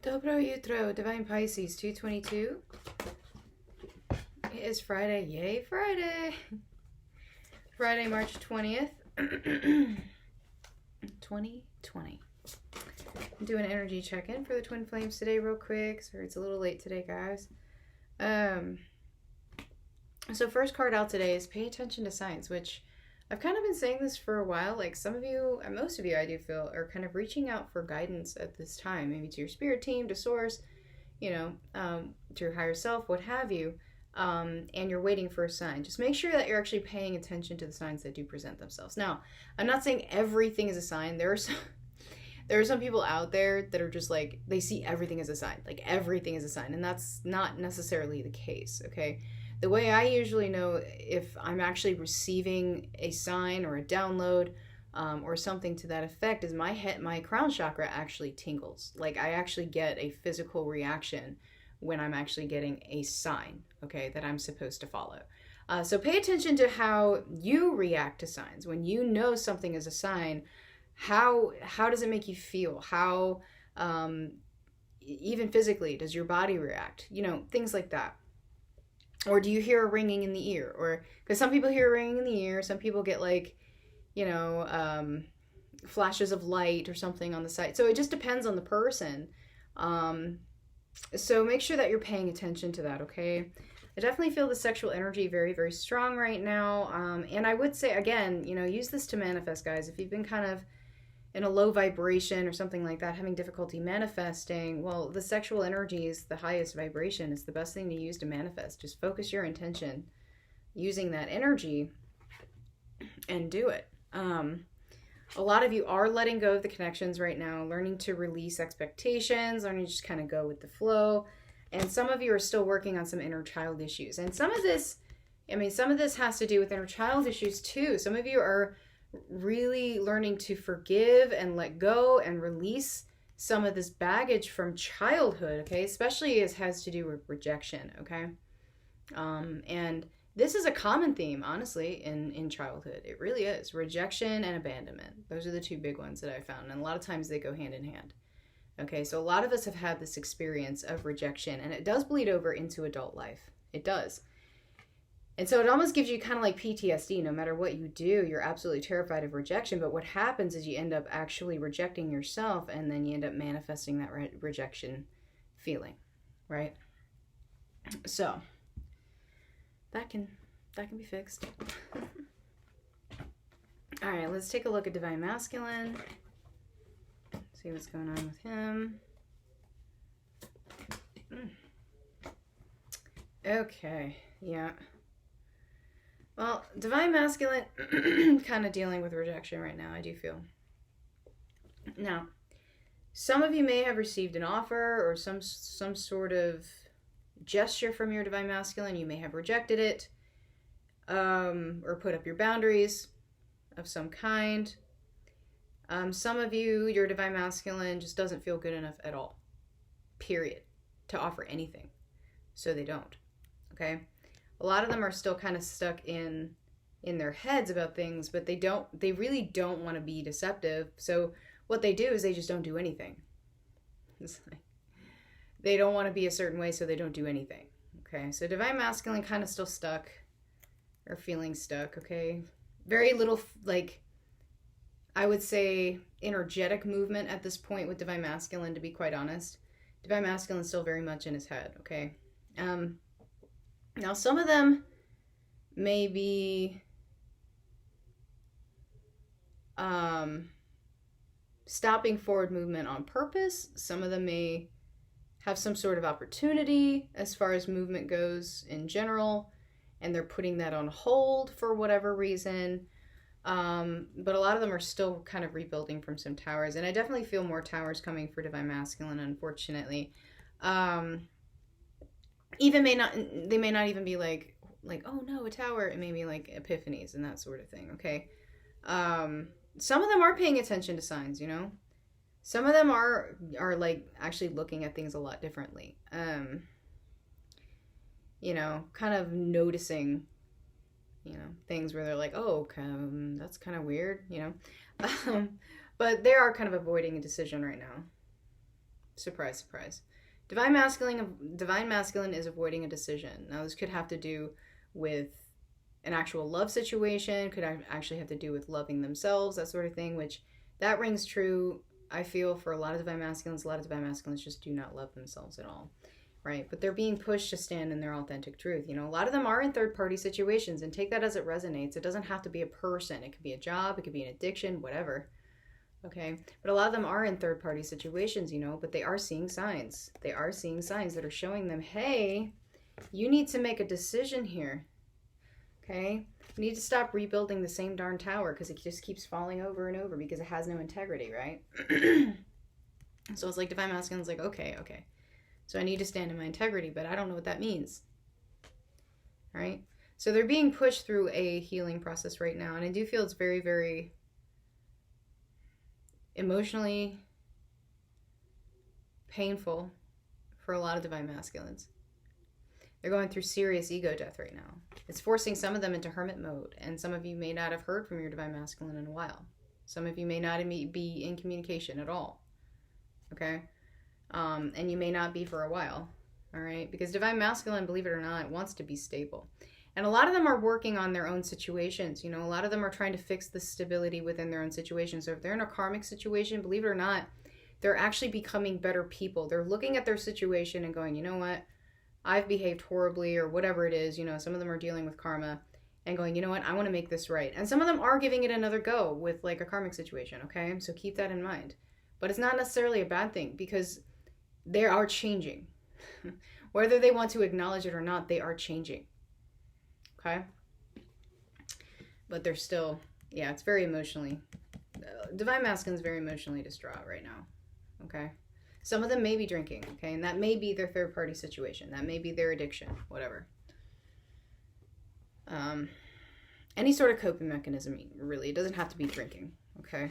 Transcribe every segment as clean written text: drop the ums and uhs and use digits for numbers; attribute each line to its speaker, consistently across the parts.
Speaker 1: Dobro Jutro, Divine Pisces, 222. It is Friday. Yay, Friday! Friday, March 20th, 2020. I'm doing an energy check-in for the Twin Flames today real quick. Sorry, it's a little late today, guys. So first card out today is pay attention to signs, which I've kind of been saying this for a while. Like some of you, and most of you I do feel, are kind of reaching out for guidance at this time. Maybe to your spirit team, to source, to your higher self, what have you. And you're waiting for a sign. Just make sure that you're actually paying attention to the signs that do present themselves. Now, I'm not saying everything is a sign. There are some people out there that are just like, they see everything as a sign. Like everything is a sign. And that's not necessarily the case, okay? The way I usually know if I'm actually receiving a sign or a download or something to that effect is my crown chakra actually tingles. Like I actually get a physical reaction when I'm actually getting a sign, okay, that I'm supposed to follow. So pay attention to how you react to signs. When you know something is a sign, how does it make you feel? How, even physically, does your body react? Things like that. Or do you hear a ringing in the ear? Or because some people hear a ringing in the ear, some people get like, flashes of light or something on the side. So it just depends on the person. So make sure that you're paying attention to that, okay? I definitely feel the sexual energy very, very strong right now. And I would say, again, use this to manifest, guys. If you've been kind of in a low vibration or something like that, having difficulty manifesting, well, the sexual energy is the highest vibration. It's the best thing to use to manifest. Just focus your intention using that energy and do it. A lot of you are letting go of the connections right now, learning to release expectations, learning to just kind of go with the flow. And some of you are still working on some inner child issues. And some of this has to do with inner child issues too. Some of you are really learning to forgive and let go and release some of this baggage from childhood, okay? Especially as has to do with rejection, okay? And this is a common theme, honestly, in childhood. It really is. Rejection and abandonment. Those are the two big ones that I found. And a lot of times they go hand in hand. Okay, so a lot of us have had this experience of rejection, and it does bleed over into adult life. It does. And so it almost gives you kind of like PTSD. No matter what you do, you're absolutely terrified of rejection. But what happens is you end up actually rejecting yourself, and then you end up manifesting that rejection feeling, right? So that can be fixed. All right, let's take a look at Divine Masculine. See what's going on with him. Okay, yeah. Well, Divine Masculine kind of dealing with rejection right now, I do feel. Now, some of you may have received an offer or some sort of gesture from your Divine Masculine. You may have rejected it or put up your boundaries of some kind. Some of you, your Divine Masculine just doesn't feel good enough at all, period, to offer anything. So they don't, okay? A lot of them are still kind of stuck in their heads about things, but they really don't want to be deceptive. So what they do is they just don't do anything. It's like, they don't want to be a certain way, so they don't do anything. Okay, so Divine Masculine kind of still stuck or feeling stuck, okay? Very little, like, I would say energetic movement at this point with Divine Masculine, to be quite honest. Divine Masculine is still very much in his head, okay? Now, some of them may be stopping forward movement on purpose. Some of them may have some sort of opportunity as far as movement goes in general, and they're putting that on hold for whatever reason. But a lot of them are still kind of rebuilding from some towers, and I definitely feel more towers coming for Divine Masculine, unfortunately. They may not even be like, oh no, a tower. It may be like epiphanies and that sort of thing, okay? Some of them are paying attention to signs, Some of them are like actually looking at things a lot differently. Kind of noticing, things where they're like, oh, that's kind of weird, But they are kind of avoiding a decision right now. Surprise, surprise. Divine masculine is avoiding a decision. Now, this could have to do with an actual love situation, could actually have to do with loving themselves, that sort of thing, which that rings true, I feel, for a lot of divine masculines. A lot of divine masculines just do not love themselves at all, right? But they're being pushed to stand in their authentic truth. You know, a lot of them are in third-party situations, and take that as it resonates. It doesn't have to be a person. It could be a job. It could be an addiction, whatever. Okay? But a lot of them are in third-party situations, you know, but they are seeing signs. They are seeing signs that are showing them, hey, you need to make a decision here. Okay? You need to stop rebuilding the same darn tower because it just keeps falling over and over because it has no integrity, right? So it's like divine masculine's like, okay. So I need to stand in my integrity, but I don't know what that means. Right? So they're being pushed through a healing process right now. And I do feel it's very, very emotionally painful for a lot of divine masculines. They're going through serious ego death right now. It's forcing some of them into hermit mode. And some of you may not have heard from your divine masculine in a while. Some of you may not be in communication at all. Okay? And you may not be for a while. All right? Because divine masculine, believe it or not, wants to be stable. And a lot of them are working on their own situations. You know, a lot of them are trying to fix the stability within their own situation. So if they're in a karmic situation, believe it or not, they're actually becoming better people. They're looking at their situation and going, you know what? I've behaved horribly or whatever it is. You know, some of them are dealing with karma and going, you know what? I want to make this right. And some of them are giving it another go with like a karmic situation. Okay. So keep that in mind. But it's not necessarily a bad thing because they are changing. Whether they want to acknowledge it or not, they are changing. Okay? But they're still, yeah, it's very emotionally, divine masculine is very emotionally distraught right now. Okay? Some of them may be drinking, okay? And that may be their third party situation. That may be their addiction, whatever. Any sort of coping mechanism, really. It doesn't have to be drinking, okay?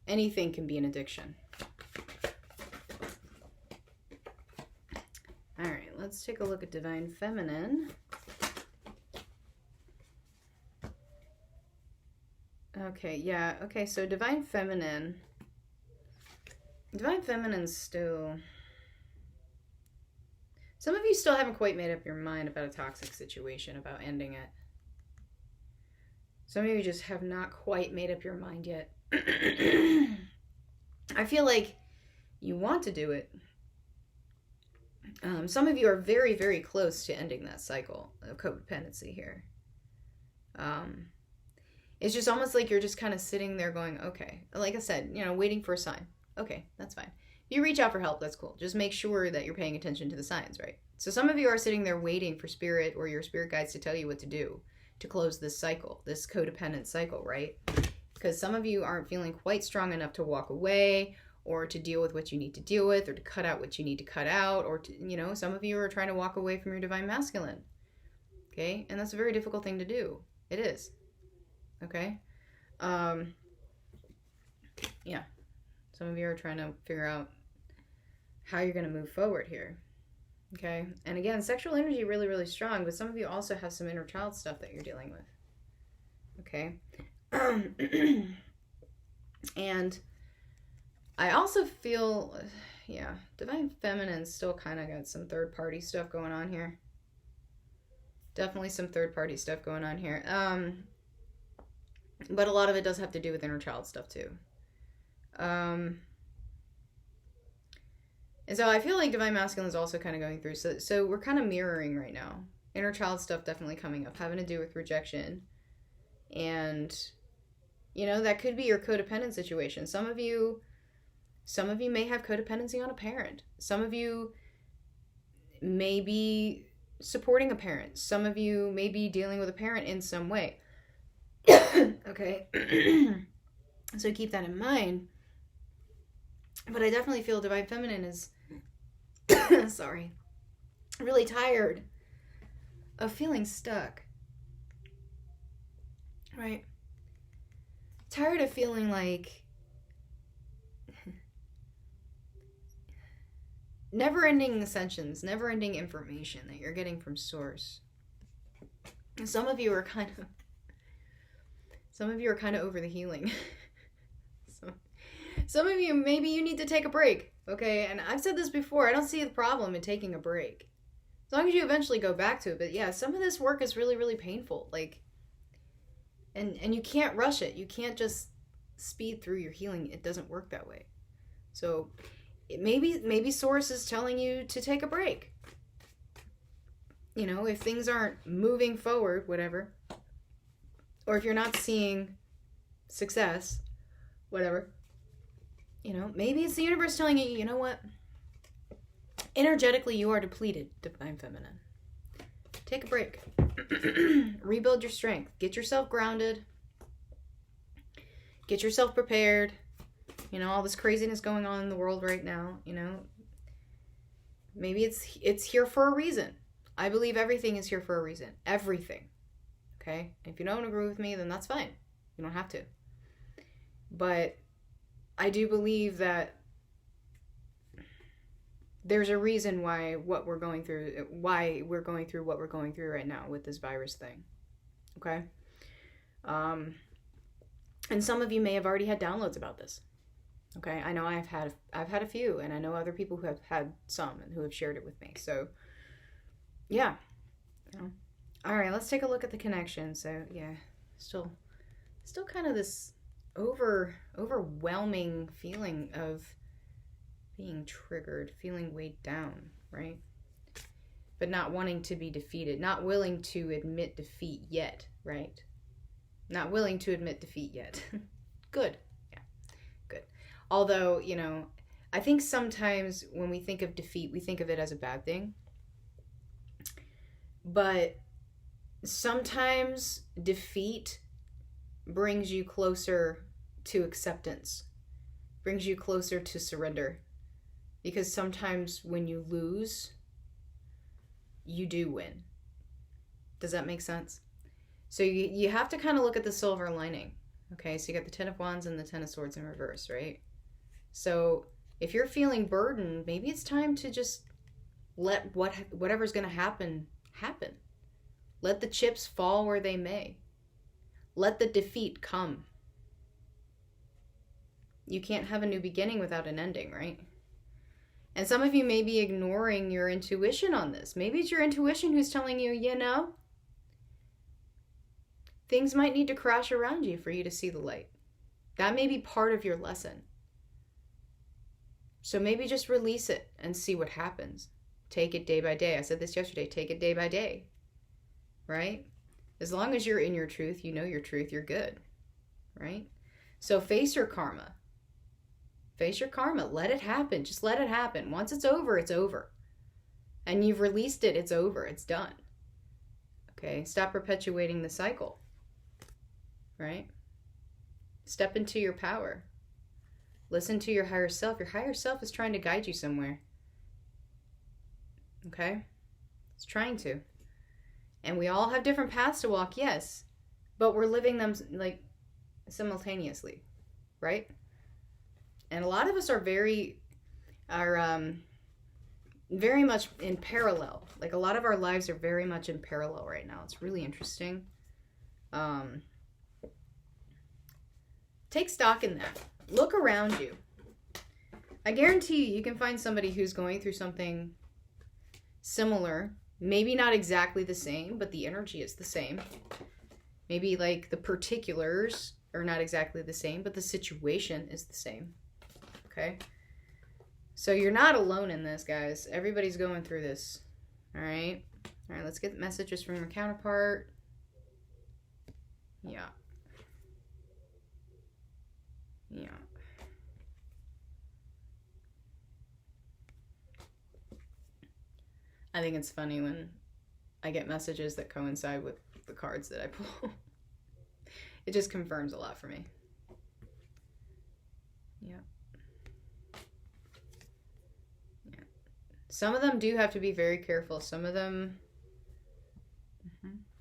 Speaker 1: Anything can be an addiction. All right, let's take a look at divine feminine. Okay, yeah, okay, so divine feminine's still, some of you still haven't quite made up your mind about a toxic situation, about ending it. Some of you just have not quite made up your mind yet. I feel like you want to do it. Some of you are very, very close to ending that cycle of codependency here. It's just almost like you're just kind of sitting there going, okay, like I said, you know, waiting for a sign. Okay, that's fine. If you reach out for help, that's cool. Just make sure that you're paying attention to the signs, right? So some of you are sitting there waiting for spirit or your spirit guides to tell you what to do to close this cycle, this codependent cycle, right? Because some of you aren't feeling quite strong enough to walk away or to deal with what you need to deal with or to cut out what you need to cut out or to, you know, some of you are trying to walk away from your divine masculine. Okay? And that's a very difficult thing to do. It is. Okay? Yeah. Some of you are trying to figure out how you're going to move forward here. Okay? And again, sexual energy really, really strong, but some of you also have some inner child stuff that you're dealing with. Okay? And I also feel, yeah, divine feminine's still kind of got some third-party stuff going on here. Definitely some third-party stuff going on here. But a lot of it does have to do with inner child stuff too. And so I feel like divine masculine is also kind of going through. So we're kind of mirroring right now. Inner child stuff definitely coming up, having to do with rejection. And, you know, that could be your codependent situation. Some of you may have codependency on a parent. Some of you may be supporting a parent. Some of you may be dealing with a parent in some way. Okay. So keep that in mind. But I definitely feel divine feminine is sorry, really tired of feeling stuck. Right? Tired of feeling like never-ending ascensions, never-ending information that you're getting from source. And some of you are kind of over the healing. Some of you, maybe you need to take a break. Okay, and I've said this before, I don't see the problem in taking a break. As long as you eventually go back to it. But yeah, some of this work is really, really painful. Like, and you can't rush it. You can't just speed through your healing. It doesn't work that way. So maybe Source is telling you to take a break. You know, if things aren't moving forward, whatever, or if you're not seeing success, whatever, you know, maybe it's the universe telling you, you know what? Energetically, you are depleted, Divine Feminine. Take a break. Rebuild your strength. Get yourself grounded. Get yourself prepared. You know, all this craziness going on in the world right now, you know. Maybe it's here for a reason. I believe everything is here for a reason. Everything. Okay? If you don't agree with me, then that's fine. You don't have to. But I do believe that there's a reason why we're going through what we're going through right now with this virus thing. Okay? And some of you may have already had downloads about this. Okay? I know I've had a few, and I know other people who have had some and who have shared it with me. So yeah. You know. All right, let's take a look at the connection. So, yeah, still kind of this overwhelming feeling of being triggered, feeling weighed down, right? But not wanting to be defeated, not willing to admit defeat yet, right? Not willing to admit defeat yet. Good. Yeah, good. Although, you know, I think sometimes when we think of defeat, we think of it as a bad thing. But sometimes defeat brings you closer to acceptance, brings you closer to surrender. Because sometimes when you lose, you do win. Does that make sense? So you have to kind of look at the silver lining. Okay, so you got the Ten of Wands and the Ten of Swords in reverse, right? So if you're feeling burdened, maybe it's time to just let whatever's going to happen. Let the chips fall where they may. Let the defeat come. You can't have a new beginning without an ending, right? And some of you may be ignoring your intuition on this. Maybe it's your intuition who's telling you, you know, things might need to crash around you for you to see the light. That may be part of your lesson. So maybe just release it and see what happens. Take it day by day. I said this yesterday. Take it day by day. Right? As long as you're in your truth, you know your truth, you're good. Right? So face your karma. Face your karma. Let it happen. Just let it happen. Once it's over, it's over. And you've released it, it's over. It's done. Okay? Stop perpetuating the cycle. Right? Step into your power. Listen to your higher self. Your higher self is trying to guide you somewhere. Okay? It's trying to. And we all have different paths to walk, yes. But we're living them, like, simultaneously. Right? And a lot of us are very much in parallel. Like, a lot of our lives are very much in parallel right now. It's really interesting. Take stock in that. Look around you. I guarantee you can find somebody who's going through something similar. Maybe not exactly the same, but the energy is the same. Maybe like the particulars are not exactly the same, but the situation is the same. Okay? So you're not alone in this, guys. Everybody's going through this. All right? All right, let's get messages from your counterpart. Yeah. Yeah. I think it's funny when I get messages that coincide with the cards that I pull. It just confirms a lot for me. Yeah. Yeah. Some of them do have to be very careful. Some of them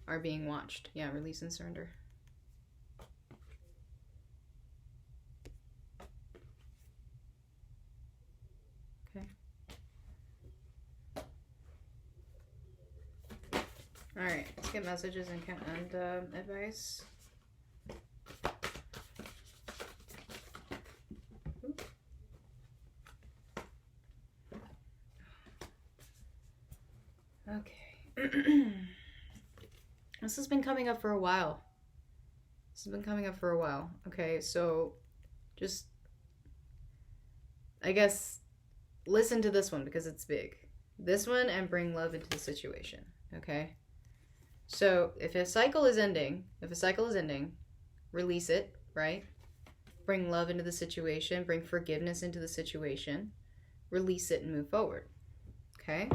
Speaker 1: are being watched. Yeah, release and surrender. All right, let's get messages and advice. Okay. This has been coming up for a while. Okay, so just, I guess, listen to this one because it's big. This one and bring love into the situation, okay? So if a cycle is ending, release it, right? Bring love into the situation, bring forgiveness into the situation, release it and move forward, okay?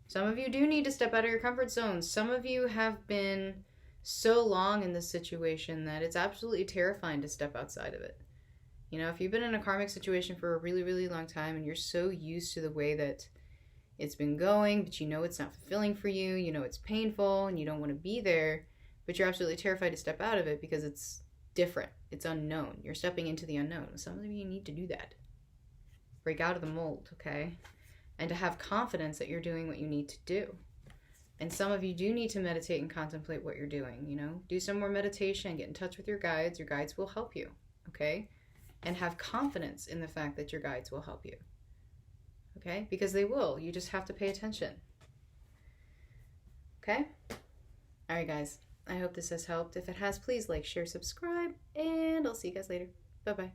Speaker 1: Some of you do need to step out of your comfort zone. Some of you have been so long in this situation that it's absolutely terrifying to step outside of it. You know, if you've been in a karmic situation for a really, really long time and you're so used to the way that it's been going, but you know it's not fulfilling for you, you know it's painful and you don't want to be there, but you're absolutely terrified to step out of it because it's different, it's unknown. You're stepping into the unknown. Some of you need to do that. Break out of the mold, okay? And to have confidence that you're doing what you need to do. And some of you do need to meditate and contemplate what you're doing, you know? Do some more meditation, get in touch with your guides. Your guides will help you, okay? And have confidence in the fact that your guides will help you, okay? Because they will. You just have to pay attention, okay? All right, guys. I hope this has helped. If it has, please like, share, subscribe, and I'll see you guys later. Bye-bye.